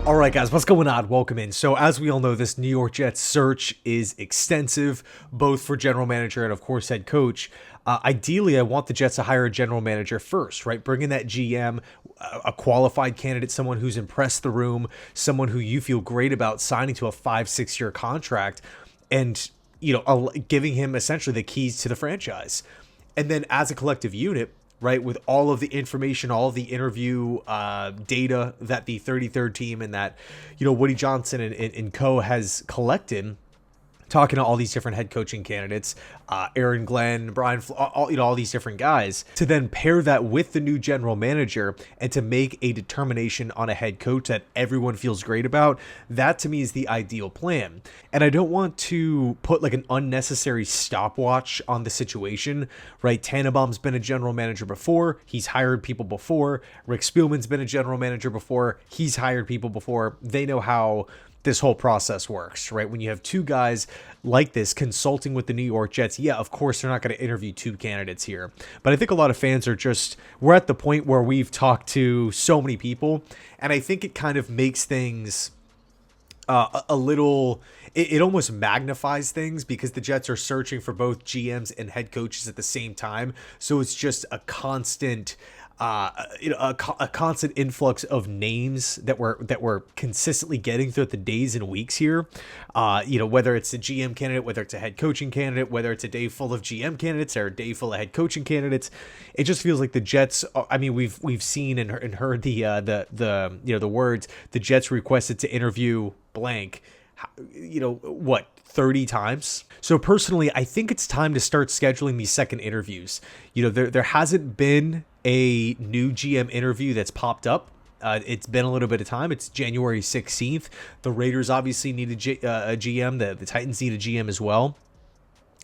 All right, guys, what's going on? Welcome in. So as we all know, this New York Jets search is extensive, both for general manager and, of course, head coach. Ideally, I want the Jets to hire a general manager first, right? Bring in that GM, a qualified candidate, someone who's impressed the room, someone who you feel great about signing to a 5-6 year contract, and, giving him essentially the keys to the franchise. And then as a collective unit, right, with all of the information, all of the interview data that the 33rd team and that, Woody Johnson and co has collected, talking to all these different head coaching candidates, Aaron Glenn, Brian, all these different guys, to then pair that with the new general manager and to make a determination on a head coach that everyone feels great about. That to me is the ideal plan. And I don't want to put like an unnecessary stopwatch on the situation, right? Tannenbaum's been a general manager before. He's hired people before. Rick Spielman's been a general manager before. He's hired people before. They know how this whole process works, right? When you have two guys like this consulting with the New York Jets, yeah, of course, they're not going to interview two candidates here. But I think a lot of fans we're at the point where we've talked to so many people, and I think it kind of makes things a little, it almost magnifies things because the Jets are searching for both GMs and head coaches at the same time. So it's just a constant a constant influx of names that we're consistently getting throughout the days and weeks here. Whether it's a GM candidate, whether it's a head coaching candidate, whether it's a day full of GM candidates or a day full of head coaching candidates, it just feels like the Jets. We've seen and heard the words. The Jets requested to interview blank. 30 times. So personally, I think it's time to start scheduling these second interviews. There hasn't been a new GM interview that's popped up. It's been a little bit of time. It's January 16th. The Raiders obviously need a GM. The Titans need a GM as well.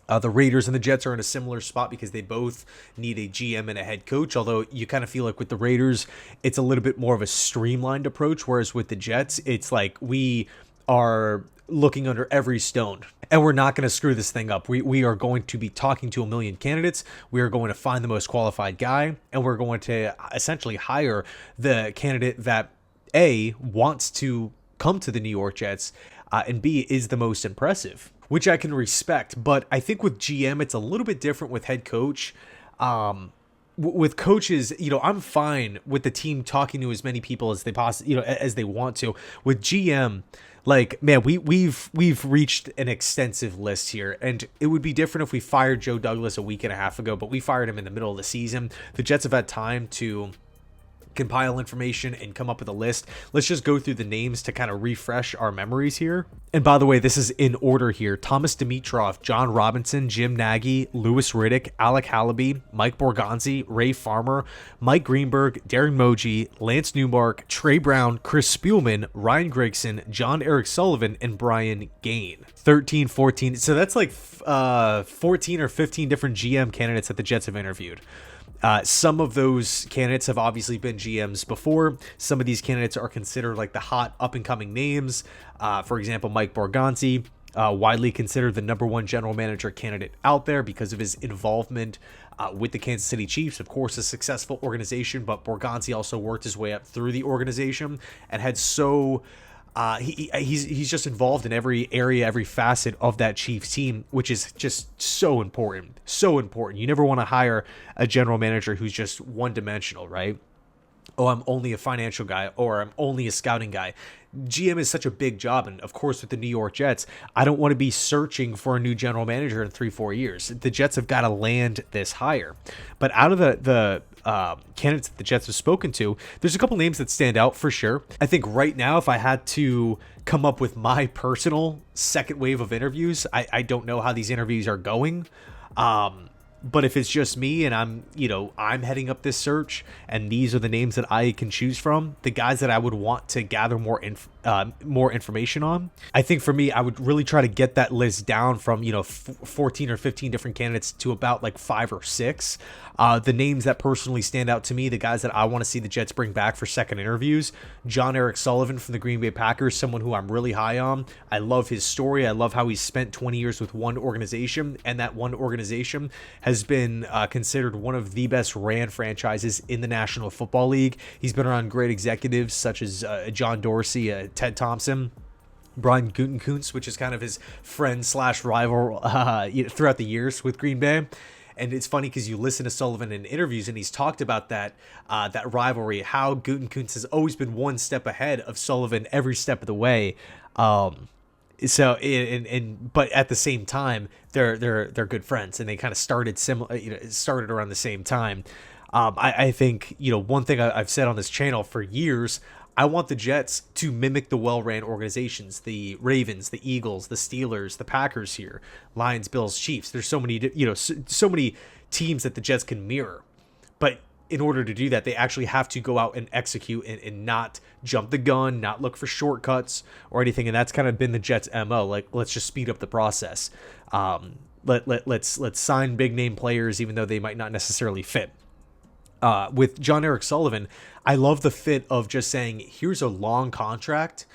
The Raiders and the Jets are in a similar spot because they both need a GM and a head coach, although you kind of feel like with the Raiders, it's a little bit more of a streamlined approach, whereas with the Jets, it's like we are looking under every stone, and we're not going to screw this thing up. We are going to be talking to a million candidates. We are going to find the most qualified guy, and we're going to essentially hire the candidate that A, wants to come to the New York Jets, and B, is the most impressive, which I can respect. But I think with GM, it's a little bit different with head coach. With coaches, I'm fine with the team talking to as many people as they possibly, as they want to. With GM, like, man, we've reached an extensive list here, and it would be different if we fired Joe Douglas a week and a half ago, but we fired him in the middle of the season. The Jets have had time to compile information and come up with a list. Let's just go through the names to kind of refresh our memories here. And by the way, this is in order here. Thomas Dimitroff, Jon Robinson, Jim Nagy, Louis Riddick, Alec Halaby, Mike Borgonzi, Ray Farmer, Mike Greenberg, Darren Mougey, Lance Newmark, Trey Brown, Chris Spielman, Ryan Grigson, Jon-Eric Sullivan, and Brian Gaine. 13, 14. So that's like 14 or 15 different GM candidates that the Jets have interviewed. Some of those candidates have obviously been GMs before. Some of these candidates are considered like the hot up-and-coming names. For example, Mike Borgonzi, widely considered the number one general manager candidate out there because of his involvement with the Kansas City Chiefs. Of course, a successful organization, but Borgonzi also worked his way up through the organization and had he's just involved in every area, every facet of that Chiefs team, which is just so important. So important. You never want to hire a general manager who's just one-dimensional, right? Oh, I'm only a financial guy, or I'm only a scouting guy. GM is such a big job, and of course with the New York Jets, I don't want to be searching for a new general manager in 3-4 years. The Jets have got to land this hire. But out of the candidates that the Jets have spoken to, there's a couple names that stand out for sure. I think right now, if I had to come up with my personal second wave of interviews, I don't know how these interviews are going. But if it's just me and I'm heading up this search and these are the names that I can choose from, the guys that I would want to gather more information on, I think for me, I would really try to get that list down from, 14 or 15 different candidates to about like 5 or 6. The names that personally stand out to me, the guys that I want to see the Jets bring back for second interviews: Jon-Eric Sullivan from the Green Bay Packers, someone who I'm really high on. I love his story. I love how he spent 20 years with one organization, and that one organization has been considered one of the best ran franchises in the National Football League. He's been around great executives such as John Dorsey, Ted Thompson, Brian Gutekunst, which is kind of his friend slash rival throughout the years with Green Bay. And it's funny because you listen to Sullivan in interviews, and he's talked about that rivalry, how Gutekunst has always been one step ahead of Sullivan every step of the way. But at the same time, they're good friends, and they kind of started started around the same time. I think, one thing I've said on this channel for years, I want the Jets to mimic the well-ran organizations, the Ravens, the Eagles, the Steelers, the Packers here, Lions, Bills, Chiefs. There's so many, so many teams that the Jets can mirror. But in order to do that, they actually have to go out and execute and not jump the gun, not look for shortcuts or anything. And that's kind of been the Jets' MO. Like, let's just speed up the process. Let's sign big name players, even though they might not necessarily fit. With Jon-Eric Sullivan, I love the fit of just saying, here's a long contract,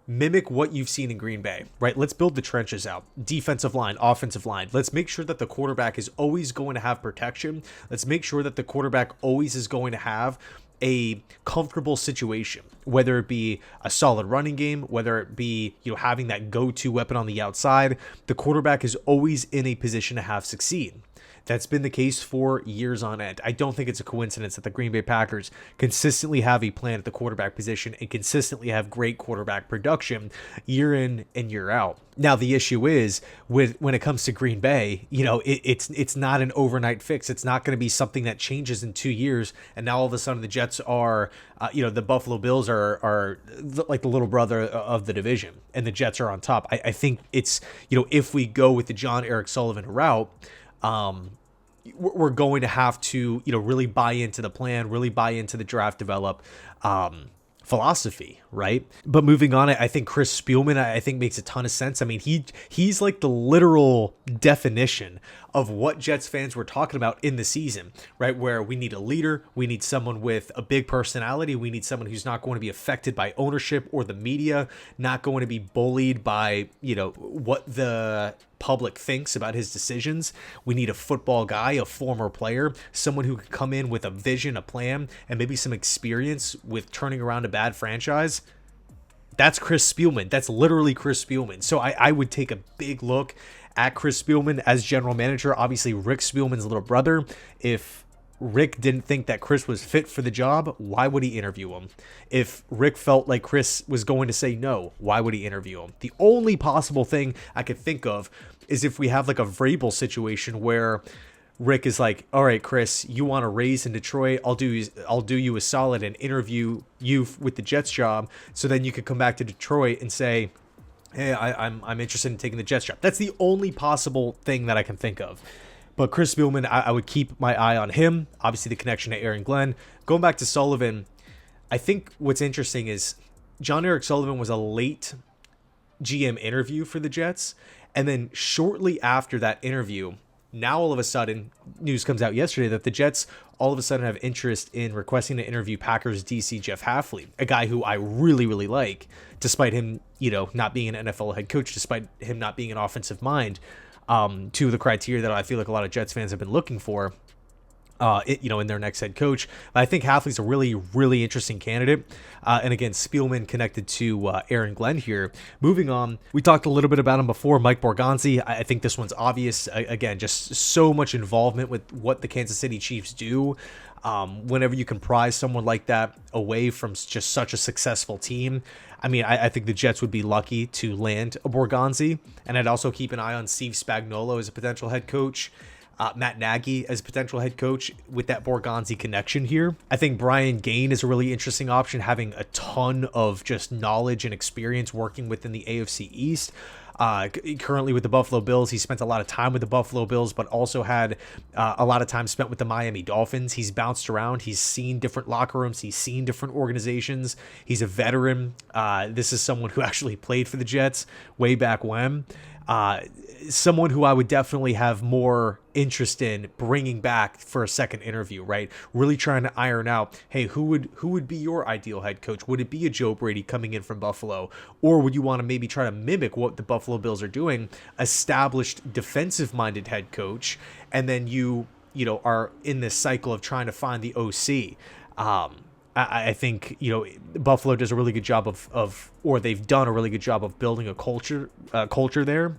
mimic what you've seen in Green Bay, right? Let's build the trenches out, defensive line, offensive line. Let's make sure that the quarterback is always going to have protection. Let's make sure that the quarterback always is going to have a comfortable situation, whether it be a solid running game, whether it be, having that go-to weapon on the outside. The quarterback is always in a position to have succeed. That's been the case for years on end. I don't think it's a coincidence that the Green Bay Packers consistently have a plan at the quarterback position and consistently have great quarterback production year in and year out. Now, the issue is when it comes to Green Bay, it's not an overnight fix. It's not going to be something that changes in 2 years. And now all of a sudden the Jets are, the Buffalo Bills are like the little brother of the division, and the Jets are on top. I think it's, if we go with the Jon-Eric Sullivan route, we're going to have to, really buy into the plan, really buy into the draft develop philosophy, right? But moving on, I think Chris Spielman, I think makes a ton of sense. I mean, he's like the literal definition of what Jets fans were talking about in the season, right? Where we need a leader, we need someone with a big personality, we need someone who's not going to be affected by ownership or the media, not going to be bullied by, what the public thinks about his decisions. We need a football guy, a former player, someone who can come in with a vision, a plan, and maybe some experience with turning around a bad franchise. That's Chris Spielman. That's literally Chris Spielman. So I would take a big look at Chris Spielman as general manager. Obviously, Rick Spielman's little brother. If Rick didn't think that Chris was fit for the job, why would he interview him? If Rick felt like Chris was going to say no, why would he interview him? The only possible thing I could think of is if we have like a Vrabel situation where Rick is like, all right, Chris, you want a raise in Detroit? I'll do you a solid and interview you with the Jets job. So then you could come back to Detroit and say, hey, I'm interested in taking the Jets job. That's the only possible thing that I can think of. But Chris Spielman, I would keep my eye on him. Obviously, the connection to Aaron Glenn. Going back to Sullivan, I think what's interesting is Jon-Eric Sullivan was a late GM interview for the Jets. And then shortly after that interview, now all of a sudden, news comes out yesterday that the Jets all of a sudden have interest in requesting to interview Packers DC Jeff Hafley, a guy who I really, really like, despite him, not being an NFL head coach, despite him not being an offensive mind. Two of the criteria that I feel like a lot of Jets fans have been looking for, in their next head coach. I think Hafley's a really, really interesting candidate. And again, Spielman connected to Aaron Glenn here. Moving on, we talked a little bit about him before, Mike Borgonzi. I think this one's obvious. Again, just so much involvement with what the Kansas City Chiefs do. Whenever you can prize someone like that away from just such a successful team, I mean, I think the Jets would be lucky to land a Borgonzi. And I'd also keep an eye on Steve Spagnuolo as a potential head coach. Matt Nagy as potential head coach with that Borgonzi connection here. I think Brian Gaine is a really interesting option, having a ton of just knowledge and experience working within the AFC East. Currently with the Buffalo Bills, he spent a lot of time with the Buffalo Bills, but also had a lot of time spent with the Miami Dolphins. He's bounced around. He's seen different locker rooms. He's seen different organizations. He's a veteran. This is someone who actually played for the Jets way back when. Someone who I would definitely have more interest in bringing back for a second interview, right? Really trying to iron out, hey, who would be your ideal head coach? Would it be a Joe Brady coming in from Buffalo? Or would you want to maybe try to mimic what the Buffalo Bills are doing, established defensive-minded head coach, and then you are in this cycle of trying to find the OC? I think, Buffalo does a really good job or they've done a really good job of building a culture there.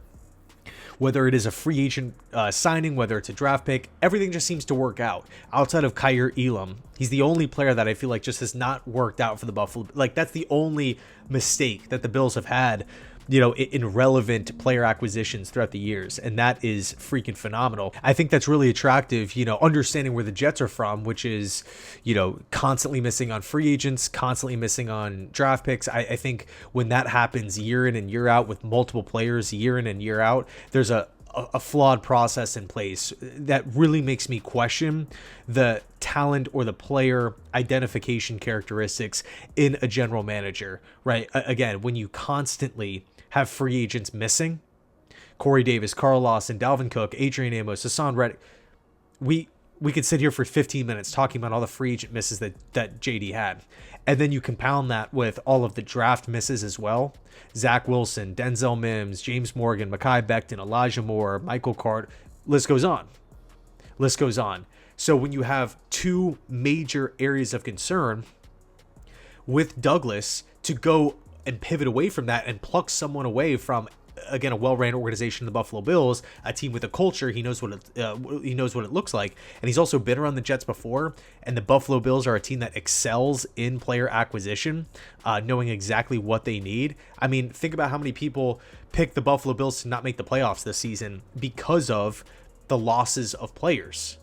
Whether it is a free agent signing, whether it's a draft pick, everything just seems to work out. Outside of Kyer Elam, he's the only player that I feel like just has not worked out for the Buffalo. Like, that's the only mistake that the Bills have had, in relevant player acquisitions throughout the years. And that is freaking phenomenal. I think that's really attractive, understanding where the Jets are from, which is, constantly missing on free agents, constantly missing on draft picks. I think when that happens year in and year out with multiple players year in and year out, there's a flawed process in place that really makes me question the talent or the player identification characteristics in a general manager, right? Again, when you constantly have free agents missing, Corey Davis, Carl Lawson, Dalvin Cook, Adrian Amos, Hassan Reddick, we could sit here for 15 minutes talking about all the free agent misses that JD had. And then you compound that with all of the draft misses as well. Zach Wilson, Denzel Mims, James Morgan, Mekhi Becton, Elijah Moore, Michael Carter, list goes on. So when you have two major areas of concern with Douglas to go and pivot away from that and pluck someone away from, again, a well-ran organization, the Buffalo Bills, a team with a culture, he knows what it looks like, and he's also been around the Jets before. And the Buffalo Bills are a team that excels in player acquisition, knowing exactly what they need. I mean, think about how many people picked the Buffalo Bills to not make the playoffs this season because of the losses of players: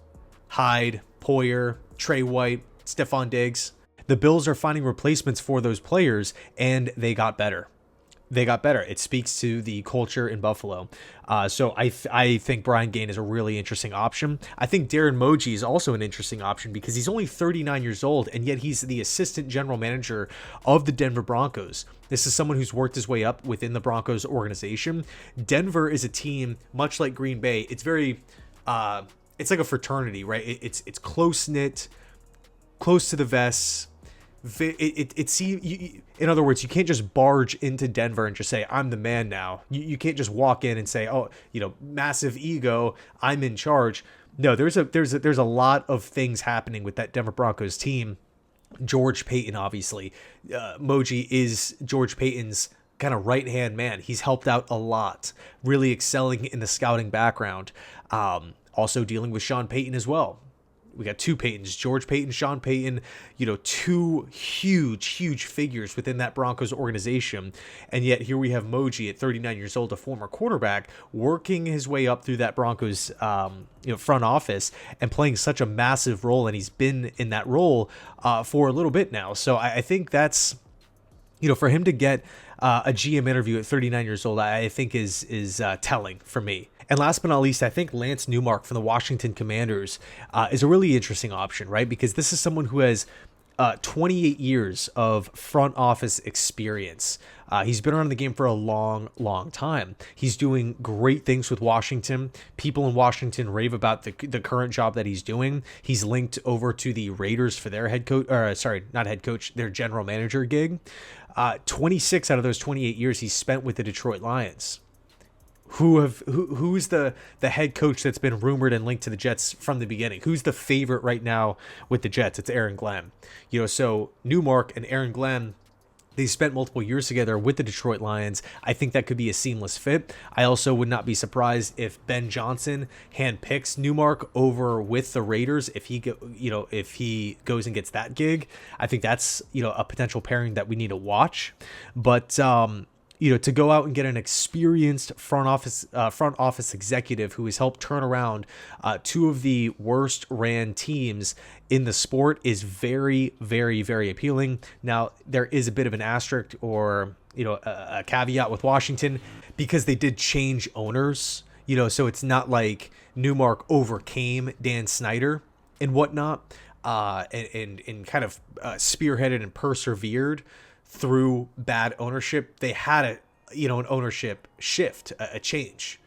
Hyde, Poyer, Trey White, Stephon Diggs. The Bills are finding replacements for those players, and they got better. It speaks to the culture in Buffalo. So I think Brian Gaine is a really interesting option. I think Darren Mougey is also an interesting option because he's only 39 years old, and yet he's the assistant general manager of the Denver Broncos. This is someone who's worked his way up within the Broncos organization. Denver is a team, much like Green Bay. It's very, it's like a fraternity, right? It's close-knit, close to the vests. In other words, you can't just barge into Denver and just say, I'm the man now. You can't just walk in and say, oh, massive ego, I'm in charge. No, there's a lot of things happening with that Denver Broncos team. George Paton, obviously. Mougey is George Paton's kind of right-hand man. He's helped out a lot, really excelling in the scouting background. Also dealing with Sean Payton as well. We got two Paytons, George Paton, Sean Payton, two huge figures within that Broncos organization. And yet here we have Mougey at 39 years old, a former quarterback, working his way up through that Broncos front office and playing such a massive role. And he's been in that role for a little bit now. So I think that's, for him to get a GM interview at 39 years old, I think is telling for me. And last but not least, I think Lance Newmark from the Washington Commanders is a really interesting option, right? Because this is someone who has 28 years of front office experience. He's been around the game for a long time. He's doing great things with Washington. People in Washington rave about the current job that he's doing. He's linked over to the Raiders for their their general manager gig. 26 out of those 28 years he's spent with the Detroit Lions. Who's the head coach that's been rumored and linked to the Jets from the beginning? Who's the favorite right now with the Jets? It's Aaron Glenn. So Newmark and Aaron Glenn, they spent multiple years together with the Detroit Lions. I think that could be a seamless fit. I also would not be surprised if Ben Johnson handpicks Newmark over with the Raiders if he goes and gets that gig. I think that's a potential pairing that we need to watch. But to go out and get an experienced front office executive who has helped turn around two of the worst ran teams in the sport is very, very, very appealing. Now, there is a bit of an asterisk or, a caveat with Washington because they did change owners, so it's not like Newmark overcame Dan Snyder and whatnot, and kind of spearheaded and persevered through bad ownership. They had an ownership shift, a change,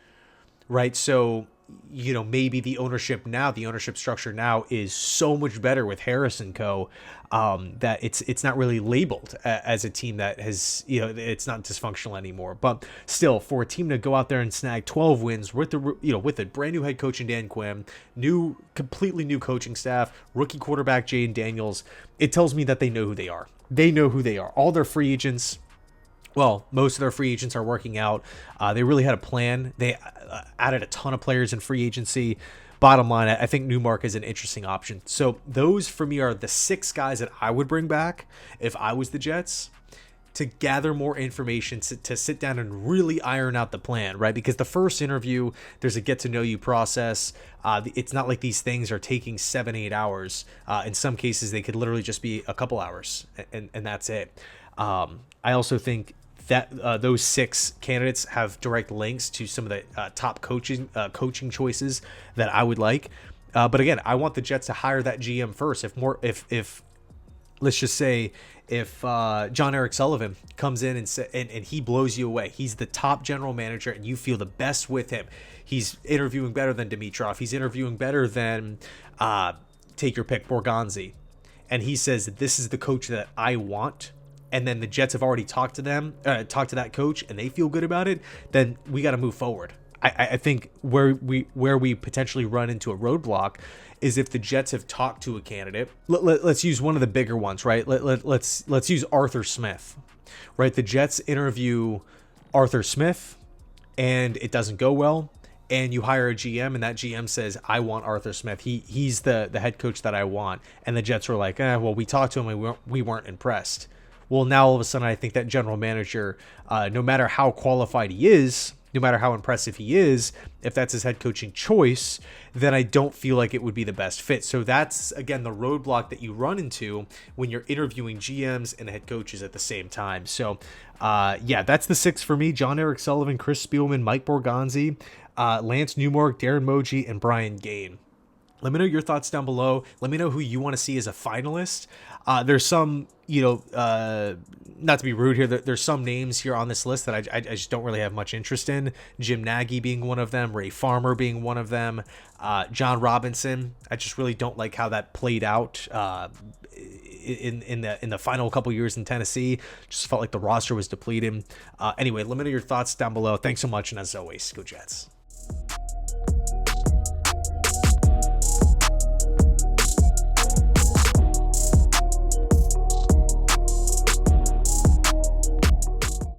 right? So maybe the ownership structure now is so much better with Harris and co. That it's not really labeled as a team that has, it's not dysfunctional anymore. But still, for a team to go out there and snag 12 wins with with a brand new head coach in Dan Quinn, completely new coaching staff, rookie quarterback Jayden Daniels, it tells me that they know who they are. They know who they are. All their free agents. Well, most of their free agents are working out. They really had a plan. They added a ton of players in free agency. Bottom line, I think Newmark is an interesting option. So those for me are the 6 guys that I would bring back if I was the Jets, to gather more information, to sit down and really iron out the plan, right? Because the first interview, there's a get to know you process. It's not like these things are taking 7-8 hours. In some cases, they could literally just be a couple hours, and that's it. I also think that those 6 candidates have direct links to some of the top coaching choices that I would like. But again, I want the Jets to hire that GM first. If let's just say if Jon-Eric Sullivan comes in and he blows you away, he's the top general manager and you feel the best with him. He's interviewing better than Dimitroff. He's interviewing better than take your pick, Borgonzi. And he says, this is the coach that I want. And then the Jets have already talked to that coach and they feel good about it, then we got to move forward. I think where we potentially run into a roadblock is if the Jets have talked to a candidate. Let's use one of the bigger ones, right? Let's use Arthur Smith, right? The Jets interview Arthur Smith and it doesn't go well. And you hire a GM and that GM says, I want Arthur Smith. He's the head coach that I want. And the Jets were like, well, we talked to him and we weren't impressed. Well, now all of a sudden, I think that general manager, no matter how qualified he is, no matter how impressive he is, if that's his head coaching choice, then I don't feel like it would be the best fit. So that's, again, the roadblock that you run into when you're interviewing GMs and head coaches at the same time. So, that's the 6 for me. Jon-Eric Sullivan, Chris Spielman, Mike Borgonzi, Lance Newmark, Darren Mougey, and Brian Gaine. Let me know your thoughts down below. Let me know who you want to see as a finalist. There's some, not to be rude here, there's some names here on this list that I just don't really have much interest in. Jim Nagy being one of them, Ray Farmer being one of them, Jon Robinson. I just really don't like how that played out in the final couple years in Tennessee. Just felt like the roster was depleted. Anyway, let me know your thoughts down below. Thanks so much, and as always, go Jets.